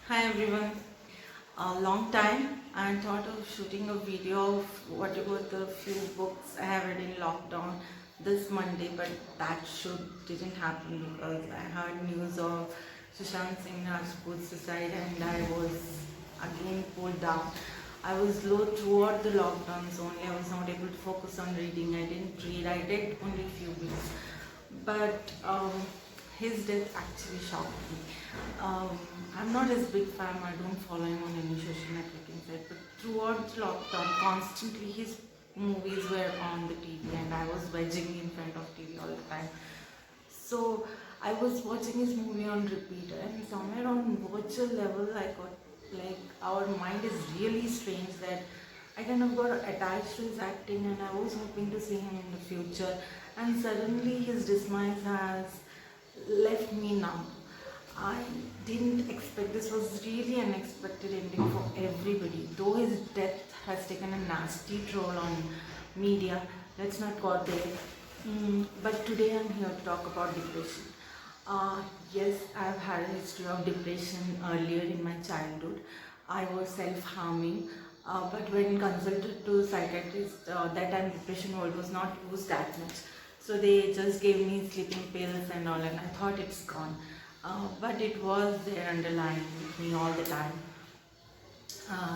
Hi everyone. A long time I thought of shooting a video of whatever the few books I have read in lockdown this Monday, but that shoot didn't happen because I heard news of Sushant Singh Rajput's suicide and I was again pulled down. I was low throughout the lockdowns only. I was not able to focus on reading. I didn't read. I read only few books. But his death actually shocked me. Um, I'm not his big fan, I don't follow him on any social networking site, but throughout the lockdown, constantly his movies were on the TV and I was wedging in front of TV all the time. So I was watching his movie on repeat and somewhere on virtual level I got like our mind is really strange that I kind of got attached to his acting and I was hoping to see him in the future and suddenly his demise has left me numb. I didn't expect this was really unexpected ending for everybody. Though his death has taken a nasty toll on media, let's not go there. But today I'm here to talk about depression. Yes, I've had a history of depression earlier in my childhood. I was self-harming, but when consulted to psychiatrist, that time depression word was not used that much. So they just gave me sleeping pills and all, and I thought it's gone. But it was there underlying with me all the time.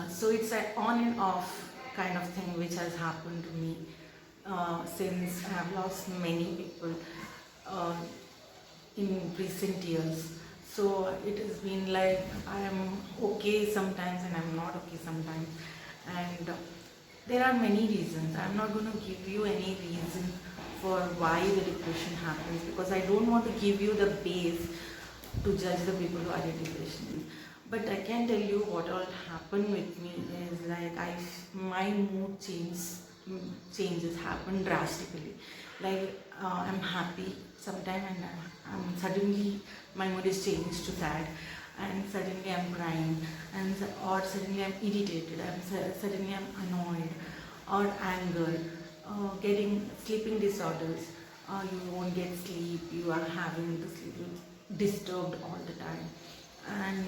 So it's an on and off kind of thing which has happened to me since I have lost many people uh, in recent years. So it has been like I am okay sometimes and I'm not okay sometimes. And there are many reasons. I'm not going to give you any reason for why the depression happens because I don't want to give you the base to judge the people who are in depression. But I can tell you what all happened with me is like my mood changes happen drastically. Like I'm happy sometime and I'm suddenly my mood is changed to sad and suddenly I'm crying and or suddenly I'm irritated, suddenly I'm annoyed or anger, getting sleeping disorders. You won't get sleep, you are having the sleep disturbed all the time, and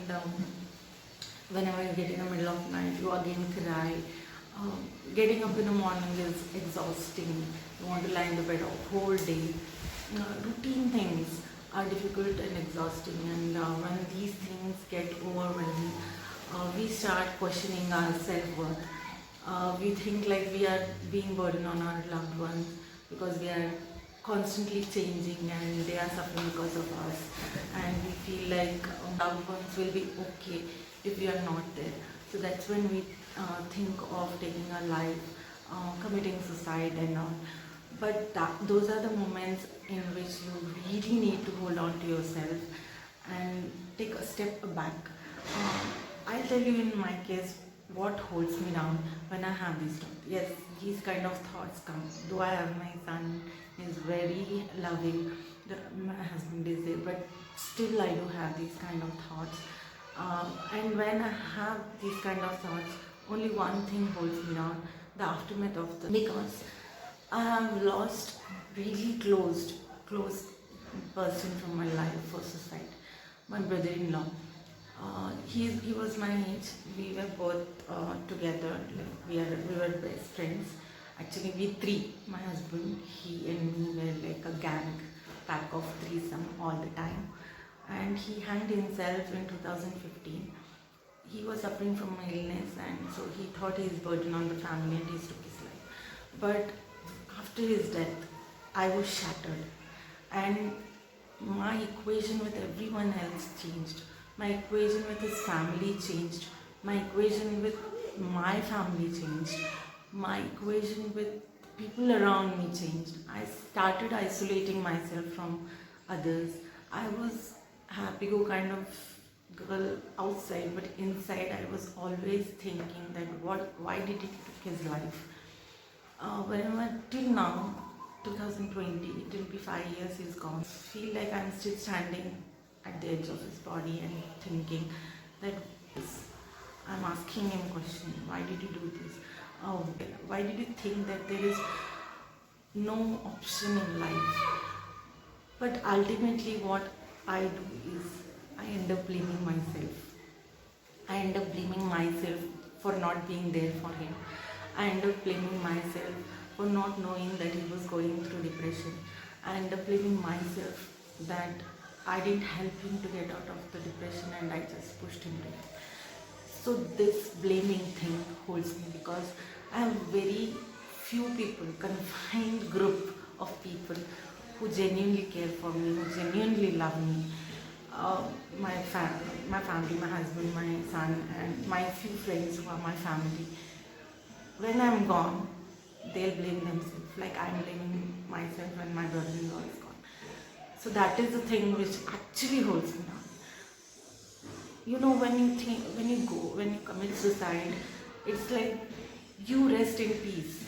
whenever you get in the middle of night, you again cry. Getting up in the morning is exhausting. You want to lie in the bed a whole day. Routine things are difficult and exhausting, and when these things get overwhelming, we start questioning our self-worth. We think like we are being burdened on our loved ones because we are constantly changing and they are suffering because of us, and we feel like loved ones will be okay if we are not there. So that's when we think of taking our life, committing suicide and all. But those are the moments in which you really need to hold on to yourself and take a step back. I'll tell you in my case what holds me down when I have these thoughts. Yes, these kind of thoughts come. Though I have my son, he's very loving, my husband is there, but still I do have these kind of thoughts. And when I have these kind of thoughts, only one thing holds me down, the aftermath of the because I have lost really close person from my life for suicide. My brother-in-law. He was my age. We were both together. Like we were best friends. Actually, we three. My husband, he, and me were like a gang, pack of threesome all the time. And he hanged himself in 2015. He was suffering from an illness, and so he thought his burden on the family, and he took his life. But after his death, I was shattered, and my equation with everyone else changed. My equation with his family changed. My equation with my family changed. My equation with people around me changed. I started isolating myself from others. I was happy go kind of girl outside, but inside I was always thinking that why did he take his life? Whenever till now, 2020, it will be 5 years he's gone. I feel like I'm still standing at the edge of his body and thinking that I'm asking him a question. Why did you do this? Why did you think that there is no option in life? But ultimately, what I do is I end up blaming myself. I end up blaming myself for not being there for him. I end up blaming myself for not knowing that he was going through depression. I end up blaming myself that I didn't help him to get out of the depression and I just pushed him to it. So this blaming thing holds me because I have very few people, confined group of people who genuinely care for me, who genuinely love me. My family, my husband, my son, and my few friends who are my family. When I'm gone, they'll blame themselves, like I'm blaming myself when my brother-in-law is gone. So that is the thing which actually holds me down. You know, when you commit suicide, it's like you rest in peace,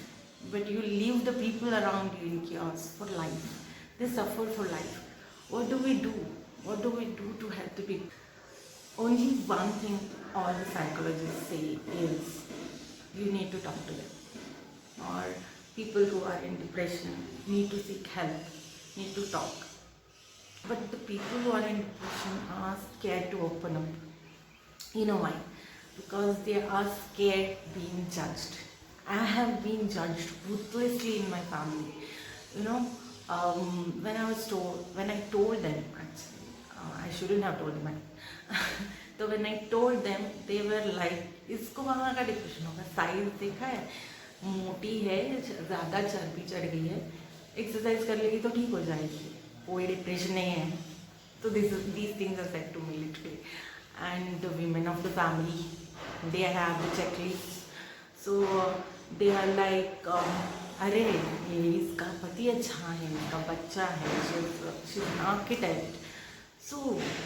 but you leave the people around you in chaos for life. They suffer for life. What do we do? What do we do to help the people? Only one thing all the psychologists say is you need to talk to them. Or people who are in depression need to seek help, need to talk. But the people who are in depression are scared to open up. You know why? Because they are scared being judged. I have been judged ruthlessly in my family. You know, when I told them, actually, I shouldn't have told them. तो when I told them, they were like, इसको कहाँ का depression होगा? Size देखा है, मोटी है, ज़्यादा चर्बी चढ़ गई है, एक्सरसाइज कर लेगी तो ठीक हो जाएगी, कोई डिप्रेशन नहीं है. So these things are said to me literally. And the women of the family, they have the checklist. So they are like, अरे ये इसका पति अच्छा है, इसका बच्चा है, she's an architect. So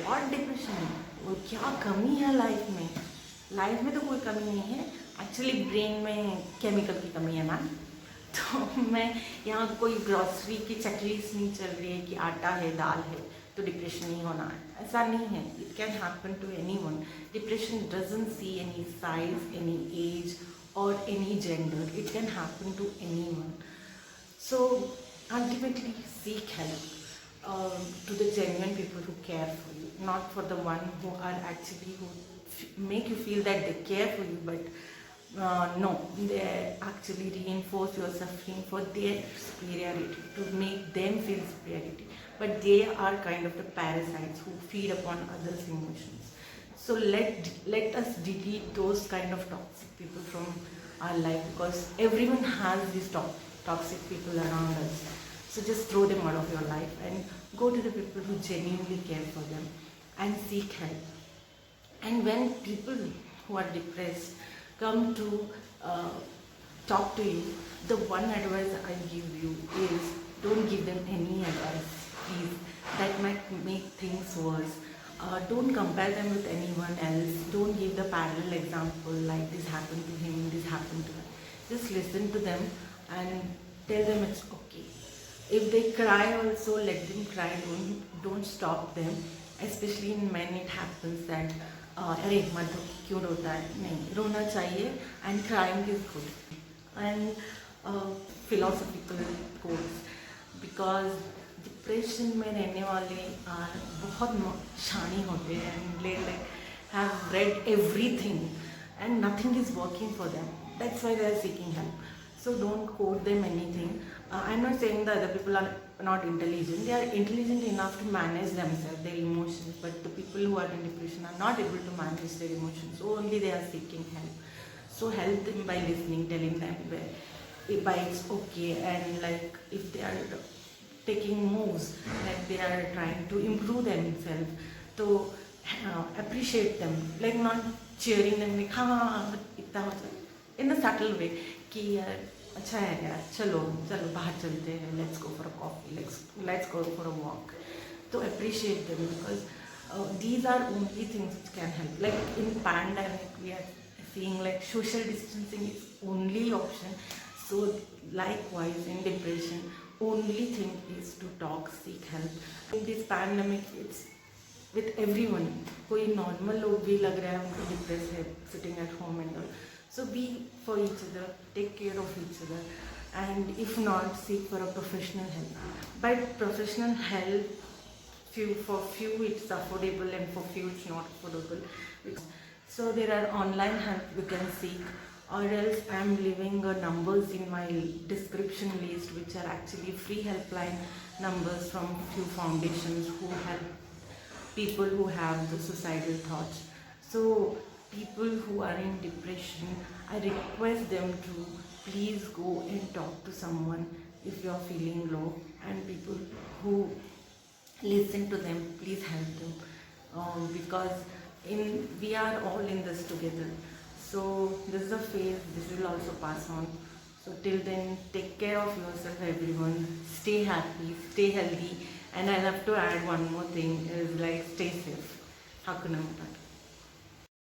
what depression है? वो क्या कमी है लाइफ में? लाइफ में तो कोई कमी नहीं है, एक्चुअली ब्रेन में केमिकल की कमी है मैम. तो मैं यहाँ कोई ग्रॉसरी की चेकलिस्ट नहीं चल रही है कि आटा है, दाल है तो डिप्रेशन नहीं होना है. ऐसा नहीं है. It can happen to anyone. Depression doesn't see any size, any age or any gender. It can happen to anyone. So ultimately seek help to the genuine people who care for you, not for the one who are actually who make you feel that they care for you, but no, they actually reinforce your suffering for their superiority, to make them feel superiority. But they are kind of the parasites who feed upon others' emotions. So let us delete those kind of toxic people from our life, because everyone has these toxic people around us. So just throw them out of your life and go to the people who genuinely care for them and seek help. And when people who are depressed come to talk to you, the one advice I give you is don't give them any advice, please. That might make things worse. Don't compare them with anyone else. Don't give the parallel example like this happened to him, this happened to him. Just listen to them and tell them it's okay. If they cry also, let them cry. Don't stop them. Especially in men it happens that अरे मत क्यों रोता है? नहीं, रोना चाहिए. And crying is good. And philosophical quotes, because depression में रहने वाले बहुत शानी होते हैं and they like have read everything and nothing is working for them. That's why they are seeking help. So don't quote them anything. I'm not saying that other people are not intelligent. They are intelligent enough to manage themselves, their emotions, but the people who are in depression are not able to manage their emotions. So only they are seeking help. So help them by listening, telling them why it's okay, and like if they are taking moves, like they are trying to improve themselves, so appreciate them, like not cheering them like हाँ इतना हो जाए, in a subtle way कि यार अच्छा है यार, चलो बाहर चलते हैं, let's go for a coffee, let's go for a walk. So appreciate them, because these are only things which can help. Like in pandemic we are seeing like social distancing is only option. So likewise in depression, only thing is to talk, seek help. In this pandemic, it's with everyone. कोई normal लोग भी लग रहा है उनको depressed है, sitting at home and all. So be for each other, take care of each other, and if not, seek for a professional help. But professional help, for few it's affordable and for few it's not affordable. So there are online help you can seek, or else I am leaving numbers in my description list, which are actually free helpline numbers from few foundations who help people who have the suicidal thoughts. So people who are in depression, I request them to please go and talk to someone if you are feeling low, and people who listen to them, please help them, because we are all in this together. So this is a phase, this will also pass on. So till then, take care of yourself, everyone. Stay happy, stay healthy, and I'll have to add one more thing is like stay safe. Hakuna Matata.